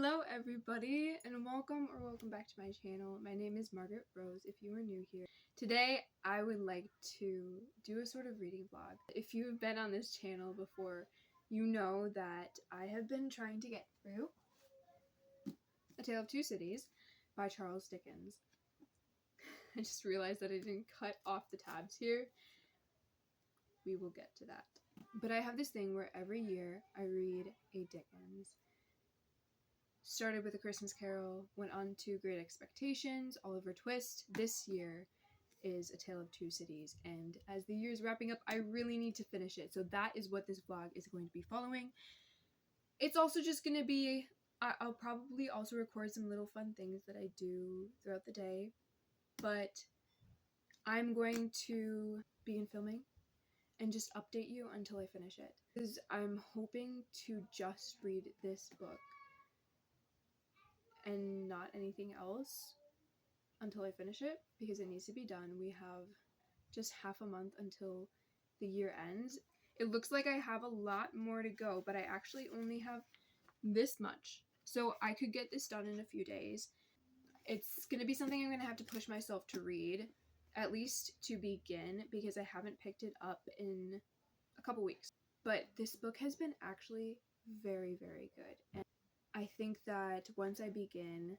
Hello everybody and welcome back to my channel. My name is Margaret Rose if you are new here. Today I would like to do a sort of reading vlog. If you've been on this channel before, you know that I have been trying to get through A Tale of Two Cities by Charles Dickens. I just realized that I didn't cut off the tabs here. We will get to that. But I have this thing where every year I read a Dickens. Started with A Christmas Carol, went on to Great Expectations, Oliver Twist. This year is A Tale of Two Cities, and as the year is wrapping up, I really need to finish it. So that is what this vlog is going to be following. It's also just going to be, I'll probably also record some little fun things that I do throughout the day, but I'm going to begin filming and just update you until I finish it. Because I'm hoping to just read this book and not anything else until I finish it, because it needs to be done. We have just half a month until the year ends. It looks like I have a lot more to go, but I actually only have this much. So I could get this done in a few days. It's going to be something I'm going to have to push myself to read, at least to begin, because I haven't picked it up in a couple weeks. But this book has been actually very, very good. And I think that once I begin,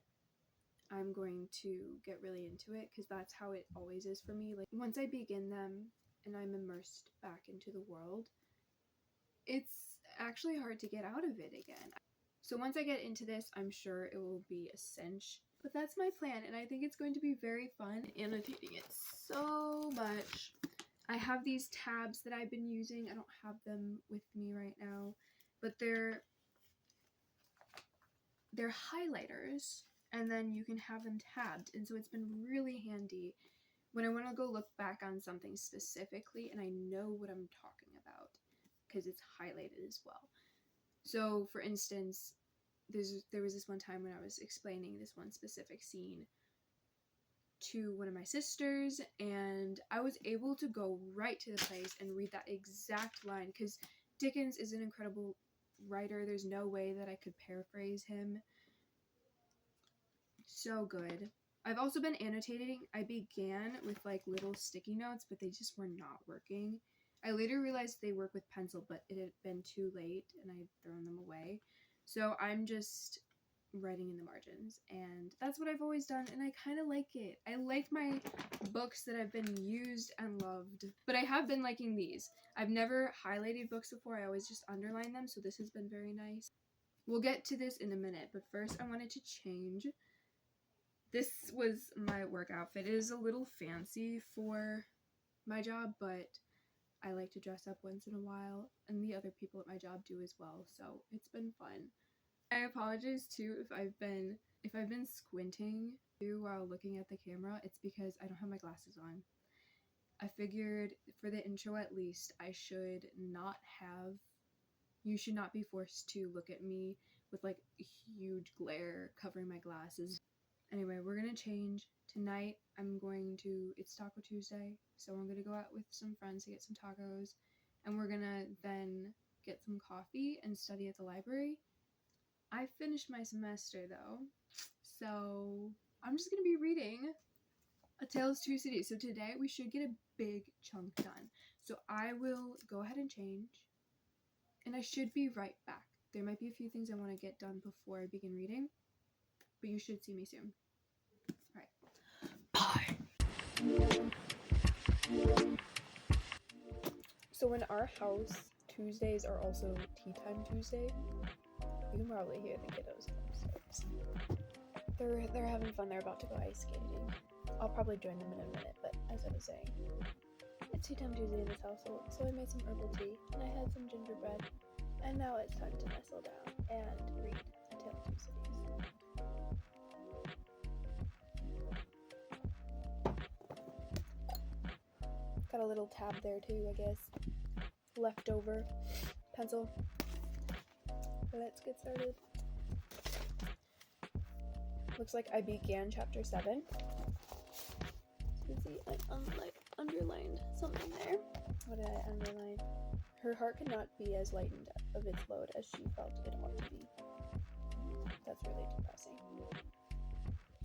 I'm going to get really into it, because that's how it always is for me. Like, once I begin them and I'm immersed back into the world, it's actually hard to get out of it again. So once I get into this, I'm sure it will be a cinch. But that's my plan, and I think it's going to be very fun. Annotating it so much. I have these tabs that I've been using. I don't have them with me right now, but they're highlighters, and then you can have them tabbed, and so it's been really handy when I want to go look back on something specifically and I know what I'm talking about, because it's highlighted as well. So for instance, there was this one time when I was explaining this one specific scene to one of my sisters, and I was able to go right to the place and read that exact line, because Dickens is an incredible writer. There's no way that I could paraphrase him. So good. I've also been annotating. I began with like little sticky notes, but they just were not working. I later realized they work with pencil, but it had been too late and I had thrown them away. So I'm just writing in the margins, and that's what I've always done, and I kind of like it. I like my books that have been used and loved, but I have been liking these. I've never highlighted books before. I always just underline them, so this has been very nice. We'll get to this in a minute, but first I wanted to change. This was my work outfit. It is a little fancy for my job, but I like to dress up once in a while, and the other people at my job do as well, so it's been fun. I apologize too if I've been squinting while looking at the camera. It's because I don't have my glasses on. I figured for the intro at least, you should not be forced to look at me with like a huge glare covering my glasses. Anyway, we're gonna change. Tonight it's Taco Tuesday, so I'm gonna go out with some friends to get some tacos, and we're gonna then get some coffee and study at the library. I finished my semester though, so I'm just gonna be reading A Tale of Two Cities. So today we should get a big chunk done. So I will go ahead and change, and I should be right back. There might be a few things I want to get done before I begin reading, but you should see me soon. Alright. Bye. So in our house, Tuesdays are also tea time Tuesday. You can probably hear the kiddos upstairs. They're having fun. They're about to go ice skating. I'll probably join them in a minute, but as I was saying, it's tea time Tuesday in this household, so I made some herbal tea, and I had some gingerbread, and now it's time to nestle down and read A Tale of Two Cities. Got a little tab there too, I guess. Leftover pencil. Let's get started. Looks like I began chapter 7. You can see I underlined something there. What did I underline? Her heart could not be as lightened of its load as she felt it ought to be. That's really depressing.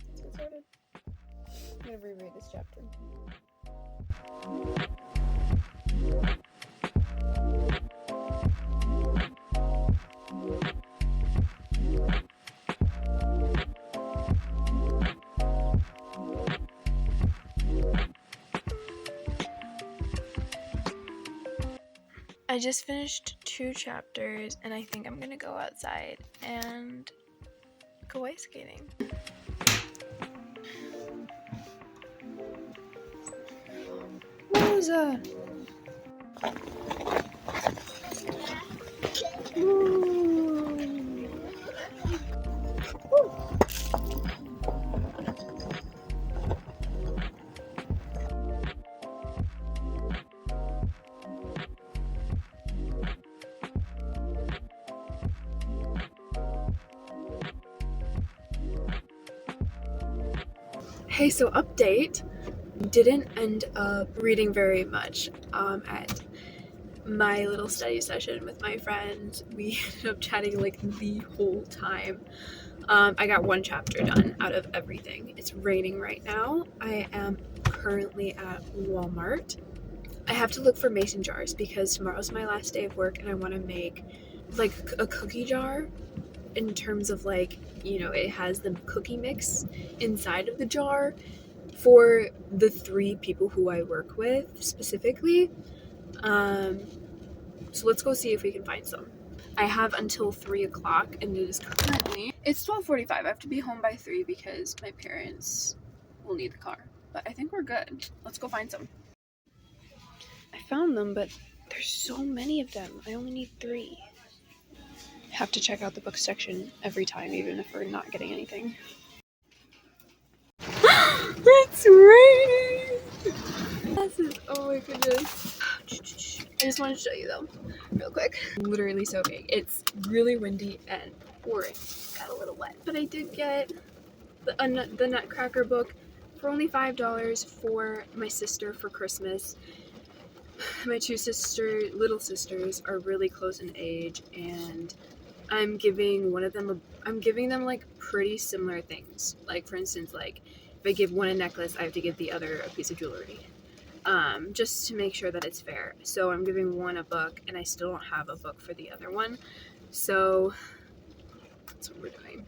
Let's get started. I'm gonna reread this chapter. I just finished 2 chapters and I think I'm gonna go outside and go ice skating. Rosa! Hey, so update. Didn't end up reading very much at my little study session with my friends. We ended up chatting like the whole time. I got 1 chapter done out of everything. It's raining right now. I am currently at Walmart. I have to look for mason jars because tomorrow's my last day of work and I want to make like a cookie jar in terms of like, you know, it has the cookie mix inside of the jar for the 3 people who I work with specifically. So let's go see if we can find some. I have until 3 o'clock and it is currently, it's 12:45. I have to be home by 3 because my parents will need the car. But I think we're good. Let's go find some. I found them, but there's so many of them. I only need 3. Have to check out the book section every time, even if we're not getting anything. It's raining! Oh my goodness. I just wanted to show you though, real quick. Literally soaking. It's really windy and pouring. Got a little wet. But I did get the Nutcracker book for only $5 for my sister for Christmas. My 2 little sisters are really close in age, and I'm giving them like pretty similar things. Like for instance, like if I give one a necklace, I have to give the other a piece of jewelry. Just to make sure that it's fair. So I'm giving one a book and I still don't have a book for the other one. So that's what we're doing.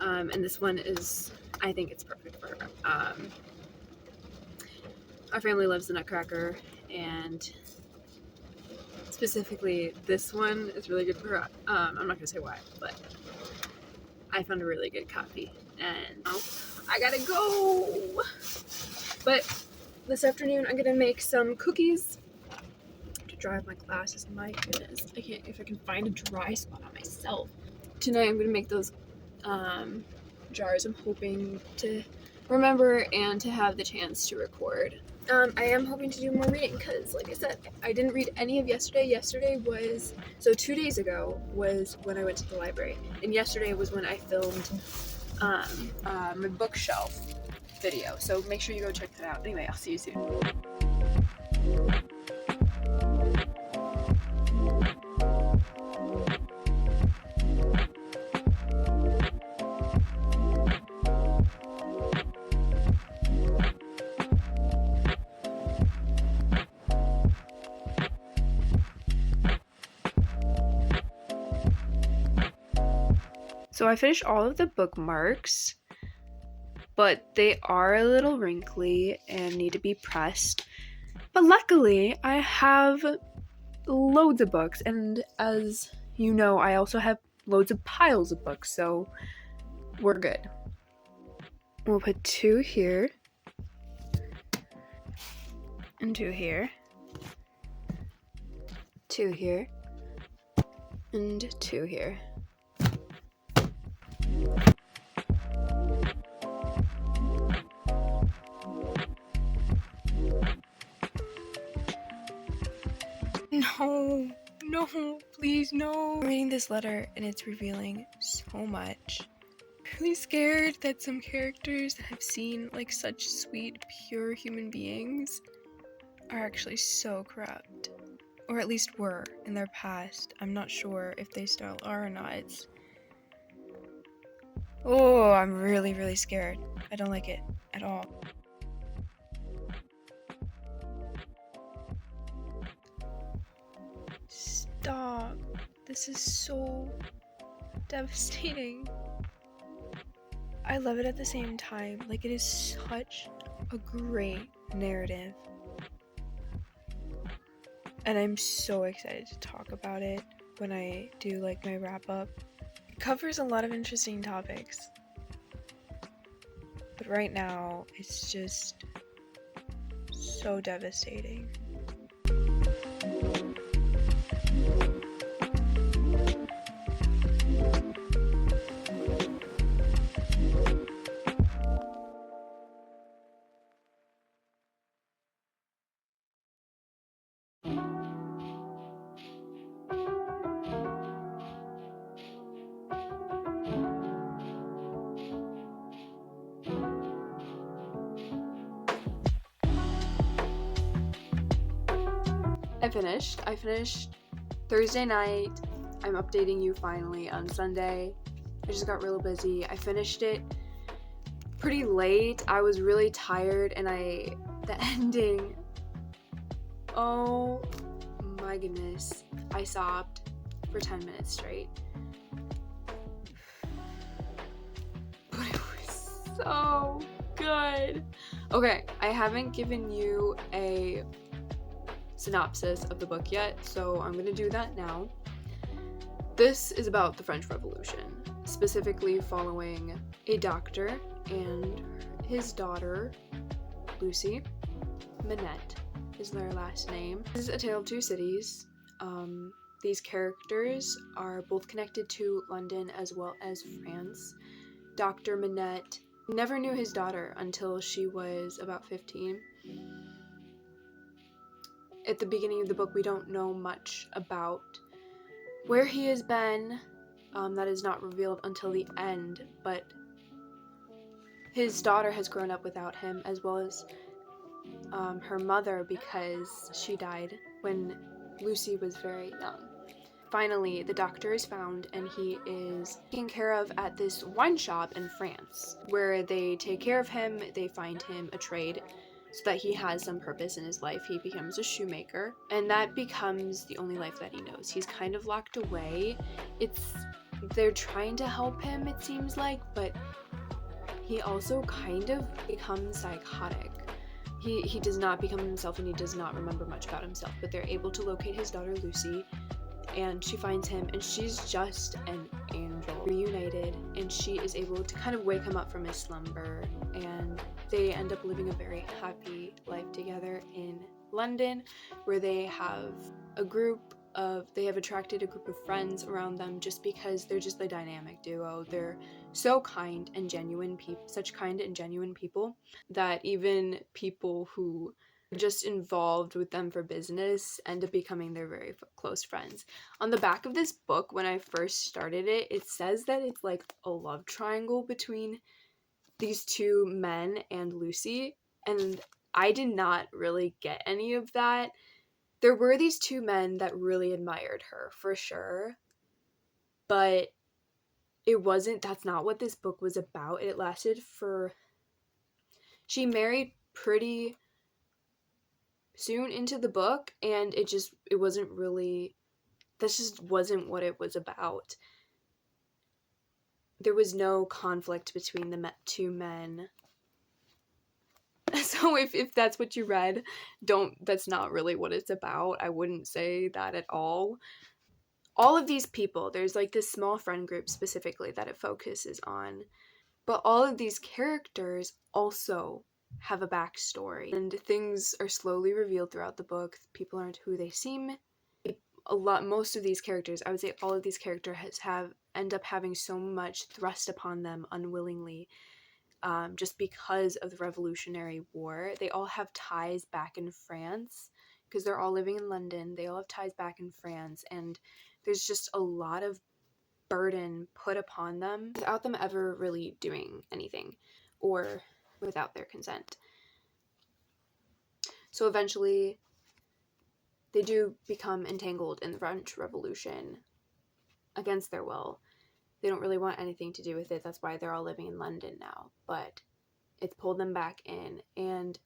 And this one is, I think it's perfect for her. Our family loves the Nutcracker, and specifically this one is really good for her. I'm not gonna say why, but I found a really good copy and I gotta go. But this afternoon I'm gonna make some cookies to dry my glasses. My goodness, if I can find a dry spot on myself. Tonight I'm gonna make those jars. I'm hoping to remember and to have the chance to record. I am hoping to do more reading because, like I said, I didn't read any of yesterday. Yesterday was, so 2 days ago was when I went to the library, and yesterday was when I filmed my bookshelf video. So make sure you go check that out. Anyway, I'll see you soon. So I finished all of the bookmarks, but they are a little wrinkly and need to be pressed. But luckily, I have loads of books, and as you know, I also have loads of piles of books, so we're good. We'll put 2 here, and 2 here, 2 here, and 2 here. No, please, no. I'm reading this letter and it's revealing so much. I'm really scared that some characters that have seen like such sweet, pure human beings are actually so corrupt. Or at least were in their past. I'm not sure if they still are or not. Oh, I'm really, really scared. I don't like it at all. Stop. This is so devastating. I love it at the same time. Like, it is such a great narrative. And I'm so excited to talk about it when I do like my wrap up. It covers a lot of interesting topics. But right now, it's just so devastating. I finished Thursday night. I'm updating you finally on Sunday. I just got real busy. I finished it pretty late. I was really tired, and the ending, oh my goodness, I sobbed for 10 minutes straight. But it was so good. Okay, I haven't given you a synopsis of the book yet, so I'm gonna do that now. This is about the French Revolution, specifically following a doctor and his daughter, Lucy. Minette is their last name. This is A Tale of Two Cities. These characters are both connected to London as well as France. Dr. Minette never knew his daughter until she was about 15. At the beginning of the book, we don't know much about where he has been. That is not revealed until the end, but his daughter has grown up without him, as well as her mother, because she died when Lucy was very young. Finally, the doctor is found, and he is taken care of at this wine shop in France, where they take care of him. They find him a trade so that he has some purpose in his life. He becomes a shoemaker, and that becomes the only life that he knows. He's kind of locked away. They're trying to help him, it seems like, but he also kind of becomes psychotic. He does not become himself, and he does not remember much about himself, but they're able to locate his daughter Lucy, and she finds him, and she's just an angel. Reunited, and she is able to kind of wake him up from his slumber, and they end up living a very happy life together in London, where they have attracted a group of friends around them just because they're just the dynamic duo. They're so kind and genuine people, such kind and genuine people, that even people who are just involved with them for business end up becoming their very close friends. On the back of this book, when I first started it, it says that it's like a love triangle between these two men and Lucy, and I did not really get any of that. There were these two men that really admired her, for sure, but that's not what this book was about. She married pretty soon into the book, and this just wasn't what it was about. There was no conflict between the two men. So if that's what you read, that's not really what it's about. I wouldn't say that at all. All of these people, there's like this small friend group specifically that it focuses on, but all of these characters also have a backstory, and things are slowly revealed throughout the book. People aren't who they seem. Most of these characters, I would say all of these characters end up having so much thrust upon them unwillingly, just because of the Revolutionary War. They all have ties back in France, because they're all living in London. They all have ties back in France, and there's just a lot of burden put upon them without them ever really doing anything, or without their consent. So eventually, they do become entangled in the French Revolution against their will, they don't really want anything to do with it. That's why they're all living in London now. But it's pulled them back in, and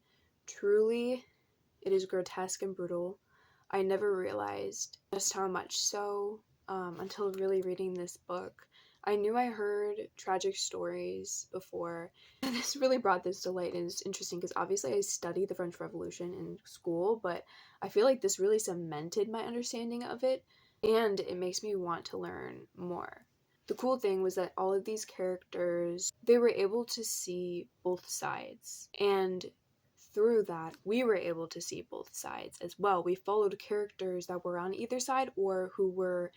truly, it is grotesque and brutal. I never realized just how much so until really reading this book. I knew I heard tragic stories before, and this really brought this to light, and it's interesting because obviously I studied the French Revolution in school, but I feel like this really cemented my understanding of it, and it makes me want to learn more. The cool thing was that all of these characters, they were able to see both sides, and through that, we were able to see both sides as well. We followed characters that were on either side or who were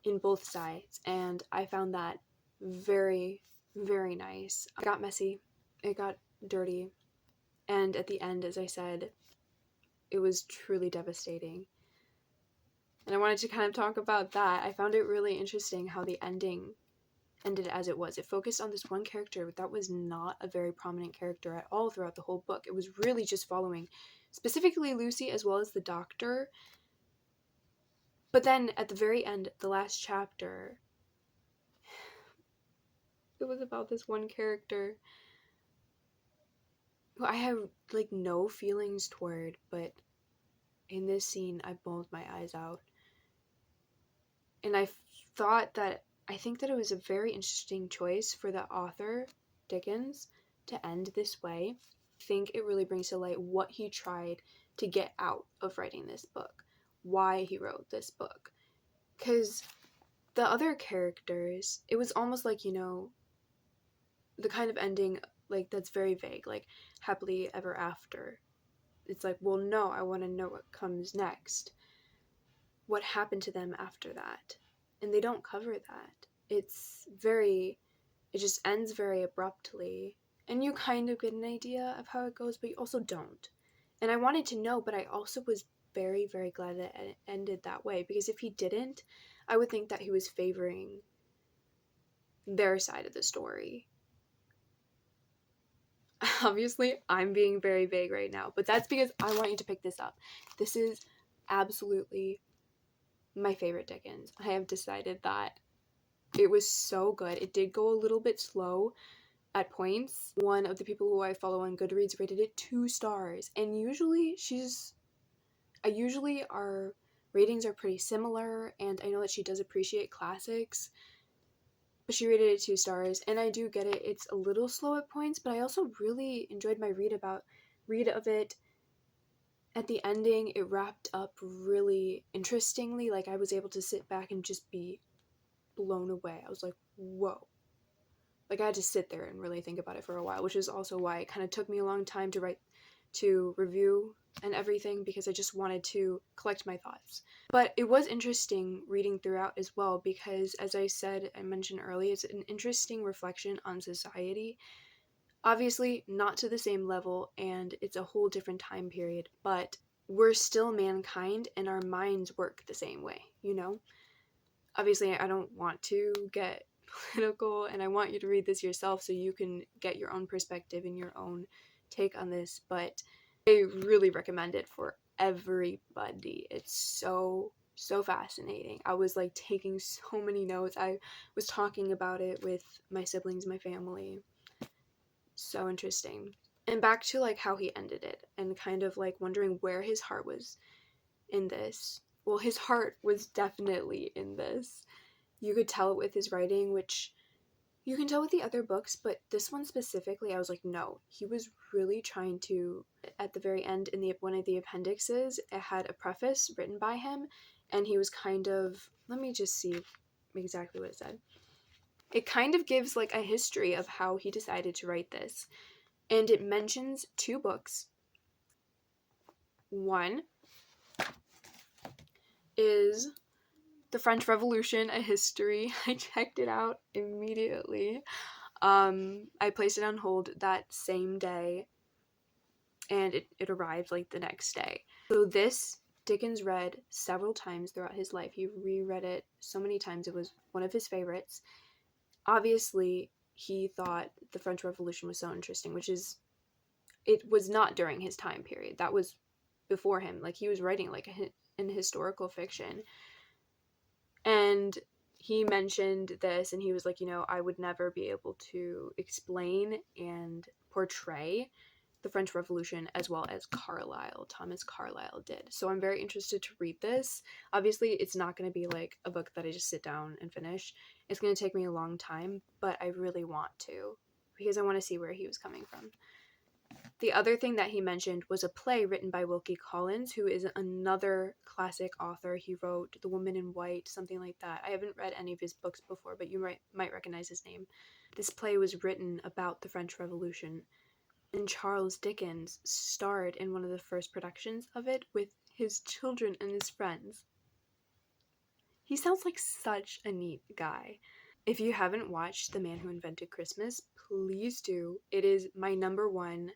in both sides, and I found that very, very nice. It got messy, it got dirty, and at the end, as I said, it was truly devastating. And I wanted to kind of talk about that. I found it really interesting how the ending ended as it was. It focused on this one character that was not a very prominent character at all throughout the whole book. It was really just following specifically Lucy as well as the doctor. But then at the very end, the last chapter, it was about this one character who I have like no feelings toward, but in this scene I bawled my eyes out. And I think that it was a very interesting choice for the author, Dickens, to end this way. I think it really brings to light what he tried to get out of writing this book, why he wrote this book. Because the other characters, it was almost like, you know, the kind of ending like that's very vague, like happily ever after. It's like, well, no, I want to know what comes next. What happened to them after that? And they don't cover that. It just ends very abruptly. And you kind of get an idea of how it goes, but you also don't. And I wanted to know, but I also was very, very glad that it ended that way. Because if he didn't, I would think that he was favoring their side of the story. Obviously, I'm being very vague right now, but that's because I want you to pick this up. This is absolutely my favorite Dickens. I have decided that it was so good. It did go a little bit slow at points. One of the people who I follow on Goodreads rated it 2 stars, and usually our ratings are pretty similar, and I know that she does appreciate classics, but she rated it 2 stars, and I do get it. It's a little slow at points, but I also really enjoyed my read of it. At the ending, it wrapped up really interestingly. Like, I was able to sit back and just be blown away. I was like, whoa. Like, I had to sit there and really think about it for a while, which is also why it kind of took me a long time to review and everything, because I just wanted to collect my thoughts. But it was interesting reading throughout as well, because as I mentioned earlier, it's an interesting reflection on society. Obviously, not to the same level, and it's a whole different time period, but we're still mankind, and our minds work the same way, you know? Obviously, I don't want to get political, and I want you to read this yourself so you can get your own perspective and your own take on this, but I really recommend it for everybody. It's so fascinating. I was like taking so many notes. I was talking about it with my siblings, my family. So interesting. And back to like how he ended it, and kind of like wondering where his heart was in this. Well, his heart was definitely in this. You could tell it with his writing, which you can tell with the other books, but this one specifically, I was like, no, he was really trying to. At the very end, in one of the appendixes, it had a preface written by him, and he was kind of, let me just see exactly what it said. It kind of gives like a history of how he decided to write this, and it mentions 2 books. One is The French Revolution, A History. I checked it out immediately. I placed it on hold that same day, and it arrived like the next day. So this Dickens read several times throughout his life. He reread it so many times. It was one of his favorites. Obviously, he thought the French Revolution was so interesting, it was not during his time period. That was before him. Like, he was writing like an historical fiction. And he mentioned this and he was like, you know, I would never be able to explain and portray the French Revolution as well as Thomas Carlyle did. So I'm very interested to read this. Obviously, it's not going to be like a book that I just sit down and finish. It's going to take me a long time, but I really want to because I want to see where he was coming from. The other thing that he mentioned was a play written by Wilkie Collins, who is another classic author. He wrote The Woman in White, something like that. I haven't read any of his books before, but you might recognize his name. This play was written about the French Revolution, and Charles Dickens starred in one of the first productions of it with his children and his friends. He sounds like such a neat guy. If you haven't watched The Man Who Invented Christmas, please do. It is my number one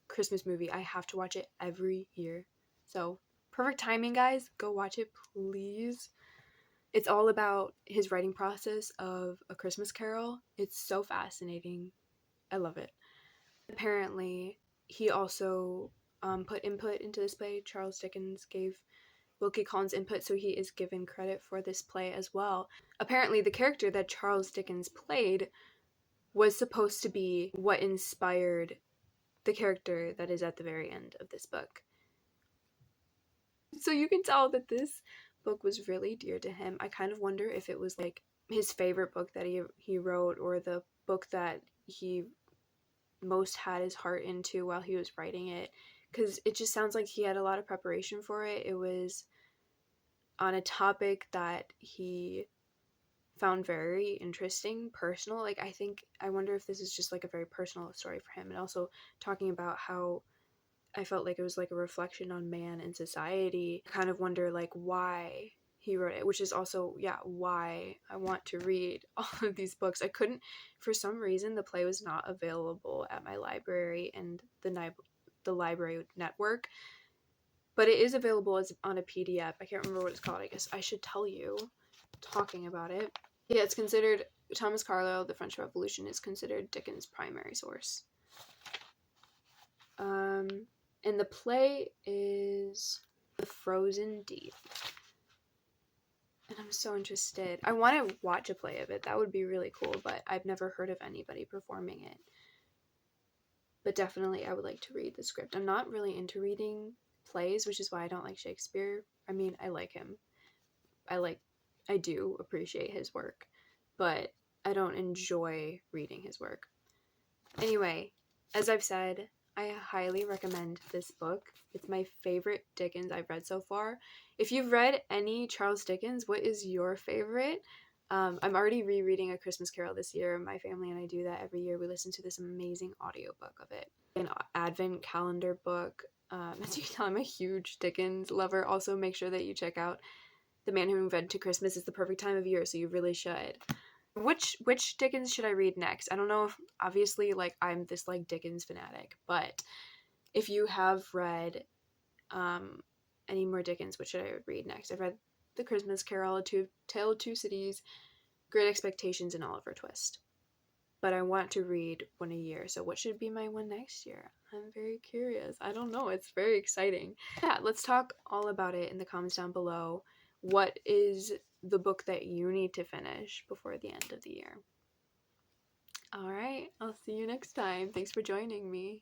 Christmas movie. I have to watch it every year. So, perfect timing, guys. Go watch it, please. It's all about his writing process of A Christmas Carol. It's so fascinating. I love it. Apparently, he also put input into this play. Charles Dickens gave Wilkie Collins input, so he is given credit for this play as well. Apparently, the character that Charles Dickens played was supposed to be what inspired the character that is at the very end of this book. So you can tell that this book was really dear to him. I kind of wonder if it was like his favorite book that he wrote, or the book that he most had his heart into while he was writing it, because it just sounds like he had a lot of preparation for it. It was on a topic that he found very interesting, personal. Like, I wonder if this is just like a very personal story for him, and also talking about how I felt like it was like a reflection on man and society. I kind of wonder like why he wrote it, which is also, why I want to read all of these books. I couldn't, for some reason, the play was not available at my library and the library network, but it is available as on a PDF. I can't remember what it's called. I guess I should tell you, talking about it. Yeah, it's considered, Thomas Carlyle, The French Revolution, is considered Dickens' primary source. And the play is The Frozen Deep. And I'm so interested. I want to watch a play of it. That would be really cool, but I've never heard of anybody performing it. But definitely I would like to read the script. I'm not really into reading plays, which is why I don't like Shakespeare. I mean, I like him. I do appreciate his work, but I don't enjoy reading his work. Anyway, as I've said, I highly recommend this book. It's my favorite Dickens I've read so far. If you've read any Charles Dickens, what is your favorite? I'm already rereading A Christmas Carol this year. My family and I do that every year. We listen to this amazing audiobook of it. An advent calendar book. As you can tell, I'm a huge Dickens lover. Also, make sure that you check out The Man Who Invented Christmas. It's the perfect time of year, so you really should. Which Dickens should I read next? I don't know if, obviously, like, I'm this, like, Dickens fanatic, but if you have read any more Dickens, what should I read next? I've read The Christmas Carol, Tale of Two Cities, Great Expectations, and Oliver Twist. But I want to read one a year, so what should be my one next year? I'm very curious. I don't know. It's very exciting. Yeah, let's talk all about it in the comments down below. What is the book that you need to finish before the end of the year? Alright, I'll see you next time. Thanks for joining me.